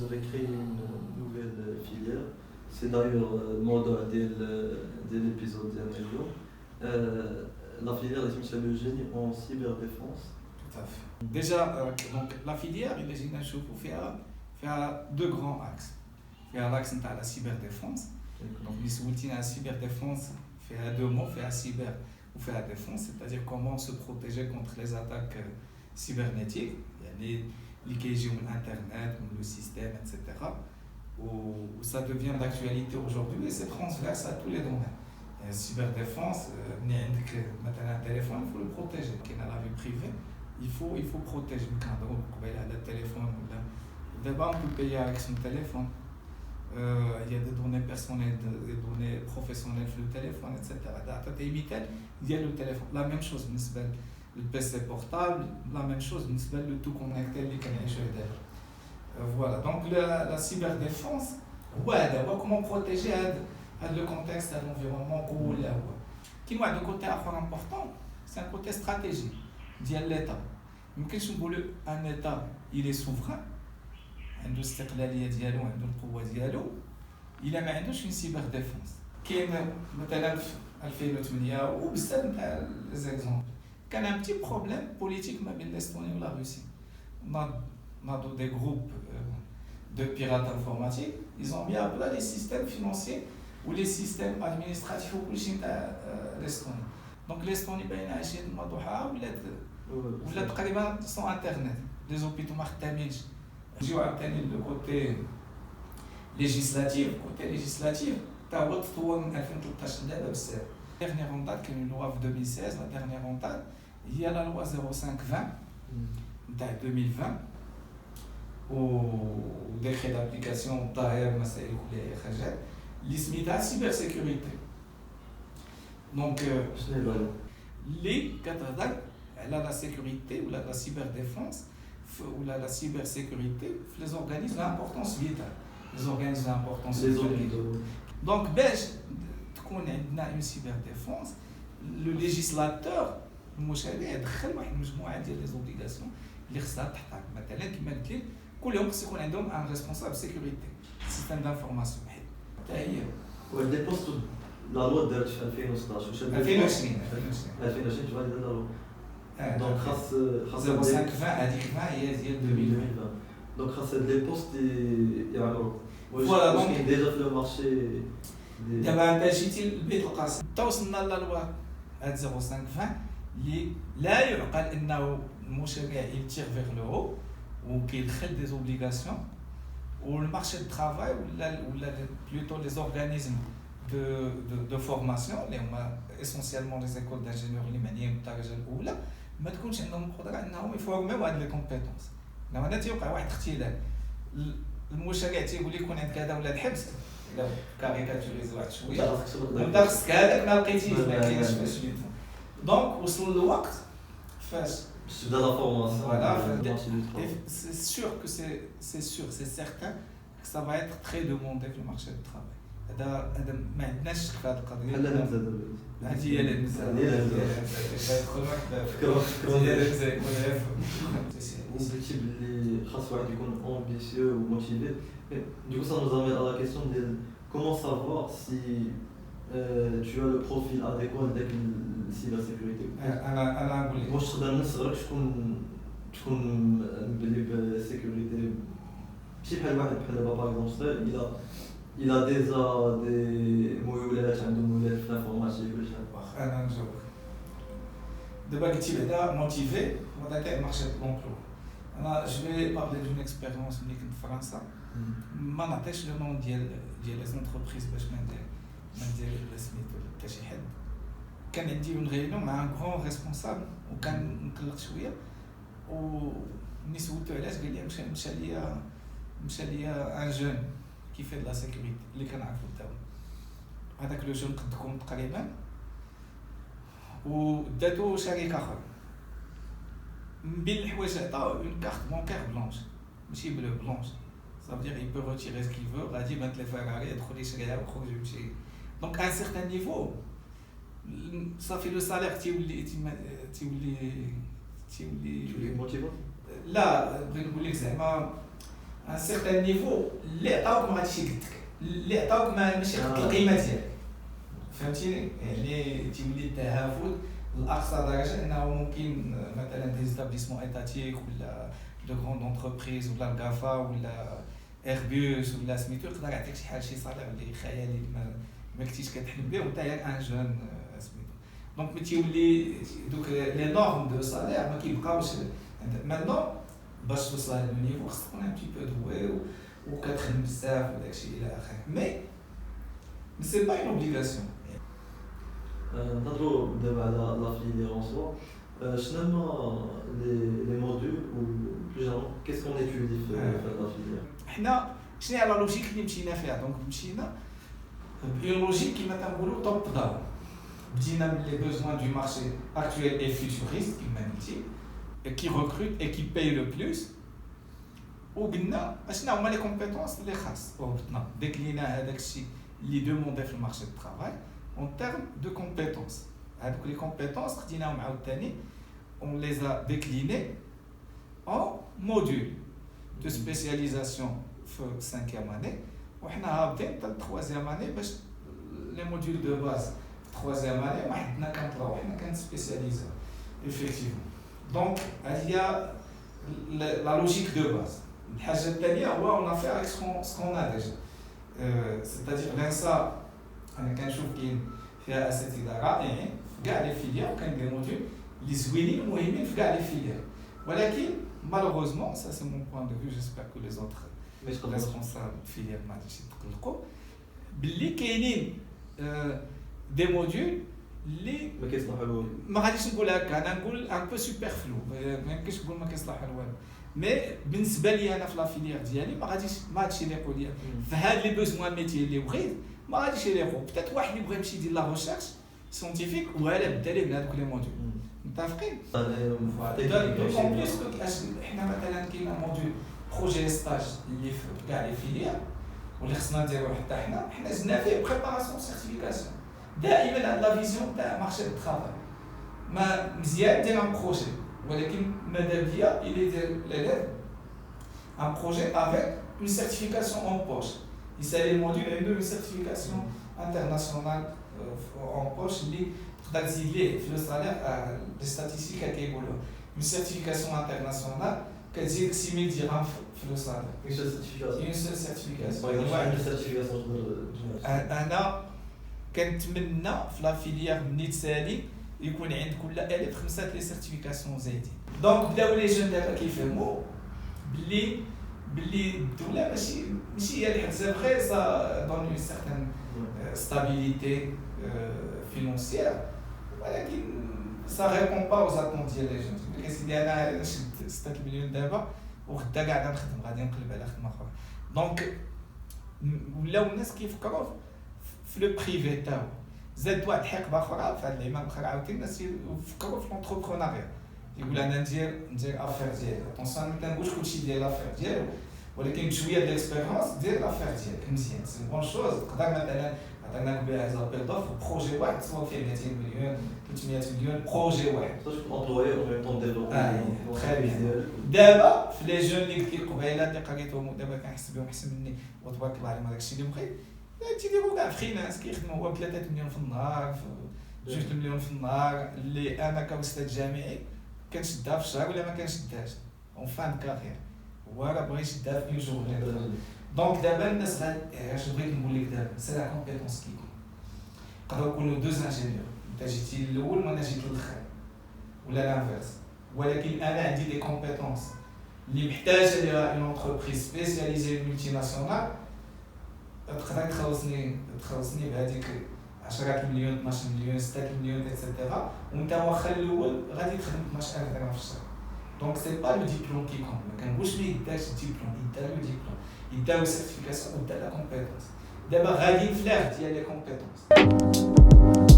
vous avez créé une nouvelle filière. C'est d'ailleurs le mot de l'épisode d'Amelio. La filière des spécialistes de génie en cyberdéfense. Tout à fait. Déjà, donc, la filière, il y a deux grands axes. Il y a l'axe de la cyberdéfense. Donc, la cyberdéfense, il y a deux mots, il y a cyber ou il y a la défense, c'est-à-dire comment se protéger contre les attaques cybernétiques, les qui jouent Internet, le système, etc. Où ça devient d'actualité aujourd'hui et c'est transverse à tous les domaines. La cyberdéfense, maintenant un téléphone, il faut le protéger. Dans la vie privée, il faut protéger le cadre. Le téléphone, d'abord on peut payer avec son téléphone. Il y a des données personnelles, des données professionnelles sur le téléphone, etc. Il y a le téléphone. La même chose, le PC portable, la même chose, le tout connecté, voilà. Donc la cyberdéfense, comment protéger le contexte, l'environnement. Qui a un côté important, c'est un côté stratégique de l'État. Un État, il est souverain. عنده استقلاليه ديالو عنده القوه ديالو الا ما عندوش une cyber défense كاين مثلا في 2008 وبزاف نتاع ليزيكزامبل كان un petit problème politique ما بين l'Estonie ولا روسيا on a des groupes de pirates informatiques ils ont mis à plat les systèmes financiers ou les systèmes administratifs وكلشي نتاع l'Estonie donc l'Estonie باينه عايشين مضوحه ولات تقريبا sans internet les hôpitaux ما خدامينش le côté législatif, tu as retrouvé en 2013 la dernière en date, qui est une loi de 2016, la dernière en date, il y a la loi 0520 de 2020, au décret d'application TAER, l'ISMITA cybersécurité. Donc, les quatre elle a la sécurité ou la cyberdéfense ou la cybersécurité, les organismes d'importance vitale. Les organismes d'importance vitale. Donc, on a une cyberdéfense, le législateur, il y a des obligations. Un responsable sécurité, système d'information. Elle dépose la loi de 2016. 2020 tu vas dire la loi. Donc, 0520 à 2020. Donc, grâce des postes et alors. Voilà, donc. Il y a déjà fait le marché. Il y avait un tagiti le bit القاسم. توصلنا للوا 0520 اللي لا يعقل انه المشاريع يتير vers le haut وكيدخل des obligations ou le marché de travail ou plutôt les organismes de formation اللي هما essentiellement les écoles d'ingénieurs المعنيه بالدرجه الاولى ما تكونش عندهم القدره انهم يفورميو هاد لي كومبيتونس لما انا تيوقع واحد اختلال المشاريع تيقول لك يكون عندك هذا ولا الحبس لا كاريكاتوريز واحد شويه وانت خصك هذاك ما لقيتيش ما كاينش فاش دونك وصل الوقت فاش تبدا لا فورماسيون voilà c'est sûr c'est certain que ça va être très demandé في المارشي du travail هذا ما عندناش شك في هذه القضيه لا هذه هي المساله l'objectif اللي خاص واحد يكون ambitieux ou motivé. Du coup, ça nous amène à la question de comment savoir si tu as le profil adéquat avec la cybersécurité. Moi, je trouve que c'est vrai que تكون مبلي بالsécurité. شي بحال واحد par exemple, il a déjà des ميولات عنده ميولات في l'informatique ولا شي حاجه. انا نجاوبك دابا قلتي بعدا موتيفي وهذا كاع المارشي دو لومبلو. Je vais parler d'une expérience ملي كنت في فرنسا ما نعطيش لو نون ديال لي زونتربريز باش ما ندير سميتو حتى شي حد. كان عندي اون ريونيون مع ان غران ريسبونسابل وكان مقلق شويه وملي سولتو علاش قال لي مشى ليا ان جون كي في لا سيكوريتي اللي كنعرفو الدوله. هذاك لو جون قدكم تقريبا وداتو شريك اخر من بين الحوايج عطاو اون كارت بونكير بلونش ماشي بلو بلونش ça veut dire il peut retirer ce qu'il veut غادي بانت لي فيراري يدخل يشريها ويخرج يمشي دونك ان سيغتان نيفو صافي لو سالير تيولي موتيفا لا بغيت نقول لك زعما un certain niveau اللي عطاوك ما غاديش يقدك اللي عطاوك ماشي قد القيمه ديالك فهمتيني يعني تيولي التهافت لاقصى درجه انه ممكن مثلا دي زيتابليسمون ايتاتيك ولا دو غروند انتربريز ولا الكافا ولا ايربوس ولا سميتو يقدر يعطيك شي حاجه شي صالير اللي خيالي ما كنتيش كتحلم به وانت ياك ان جون سميتو دونك ملي تيولي دوك لي نورم دو صالير ما كيبقاوش مانون باش توصل لهاد النيفو خصك تكون ان بتي بو دوي وكتخدم بزاف وداكشي الى اخره مي سي با اون اوبليغاسيون. نهضروا دابا على لا فيليير اون سوا شنو هما لي موديول و بلو جينيرالمون كيس كون ايتودي في لا فيليير. حنا شنو هي لا لوجيك اللي مشينا فيها دونك مشينا بأون لوجيك كيما تنقولوا توب داون بدينا من لي بوزوان دو مارشي اكطويل اي فيوتوريست كيما قلتي qui recrute et qui paye le plus وقلنا اشنا هما لي كومبيتونس اللي خاص وهبطنا ديكلينا هذاك الشيء اللي دوموندي في المارشي دو طرافاي اون تيرم دو كومبيتونس هذوك لي كومبيتونس خديناهم عاوتاني اون ليزا ديكليني en module de spécialisation في 5e année وحنا هابطين حتى 3e année باش لي موديول دو باز 3e année ما حدنا كنطلعو حنا كنسبيسياليزا effectivement دونك هذه هي لا لوجيك دو باز. الحاجه الثانيه هو اون افير افيك سكون ا ديجا سيتادير لانسا انا كنشوف كاين فيها اساتذه رائعين في كاع لي فيليير وكاين دي موديول اللي زوينين ومهمين في كاع لي فيليير ولكن malheureusement ça c'est mon point de vue j'espère que les autres responsables filière ما غاديش يتقلقوا باللي كاينين دي موديول اللي ما كيصلحوا ما غاديش نقول هكا انا نقول ان بو سوبرفلو ما يمكنش نقول ما كيصلح والو مي بالنسبه لي انا في لا فيليير ديالي ما غاديش يليقوا ليا في هاد لي بوزوان ميتي اللي بغيت ما غاديش يليقوا بتات واحد اللي بغى يمشي يدير لا ريشيرش سيونتيفيك ولا بدا ليه من هذوك لي موديول متفقين دونك بليس حنا مثلا كاين موديول بروجي ستاج اللي في كاع لي فيليير واللي خصنا نديرو حتى حنا زدنا فيه بريباراسيون سيرتيفيكاسيون دائما هاد لا فيزيون تاع مارشي دو طرافاي ما مزيان دير ان بروجي ولكن ماذا بيا الي دير ليليف ان بروجي افيك اون سيرتيفيكاسيون اون بوش يسالي الموديول عنده اون سيرتيفيكاسيون انترناسيونال اون بوش اللي تقدر تزيد ليه في لو سالير لي ستاتيستيك كيقولوا اون سيرتيفيكاسيون انترناسيونال كتزيد 6000 درهم في لو سالير اون سيرتيفيكاسيون واحد السيرتيفيكاسيون انا كنتمنى في لا فيليير مني تسالي يكون عند كل الف 5 لي سيرتيفيكاسيون زايدين دونك بداو لي جون دابا كيفهموا باللي الدوله ماشي هي اللي حتى بغي سا دون اون سيغتان ستابيليتي فينونسيير ولكن سا ريبون با اوز اتونت ديال لي جون سيدي انا شد 6 مليون دابا وغدا قاعد نخدم غادي نقلب على خدمه اخرى دونك ولاو الناس كيفكروا في لو بريفي تاعو زاد واحد الحقبه اخرى في هاد العمام الاخر عاوتاني الناس يفكروا في لونتربرونيا يقول انا ندير افير ديالي اتونسيون ما تنقولش كلشي ديال لافير ديالو ولكن بشويه ديال الاكسبيريونس دير لافير ديالك مزيان سي بون شوز تقدر مثلا عطيناك بها زابيل دوفر بروجي واحد تصور فيه 200 مليون 300 مليون بروجي واحد باش امبلوي او ميم طون ديفلوبمون تري بيان دابا في لي جون اللي قلت لك قبيله اللي قريتهم دابا كنحس بهم احسن مني وتبارك الله عليهم داكشي اللي بغيت تيديروا كاع فريلانس كيخدموا هو ب 3 مليون في النهار في 2 مليون في النهار اللي انا كاستاذ جامعي كنشدها في الشهر ولا ما كنشدهاش اون فان كارير هو راه بغى يشدها في اون جورني دونك دابا الناس اش بغيت نقول لك دابا سي لا كومبيتونس كيكون يقدروا يكونوا دوز انجينيور انت جيتي الاول وانا جيت الاخر ولا لانفيرس ولكن انا عندي دي كومبيتونس اللي محتاجه ليها اون انتربريز سبيسياليزي ملتي ناسيونال تقدر تخلصني بهذيك 10 مليون 12 مليون 6 مليون اكسيتيرا وانت واخا الاول غادي تخدم 12000 درهم في الشهر دونك سي با لو ديبلوم كي كون ما كنقولش ليه يداش الديبلوم يدا لو ديبلوم يدا سيرتيفيكاسيون ودا لا كومبيتونس دابا غاديين في لاغ ديال لي كومبيتونس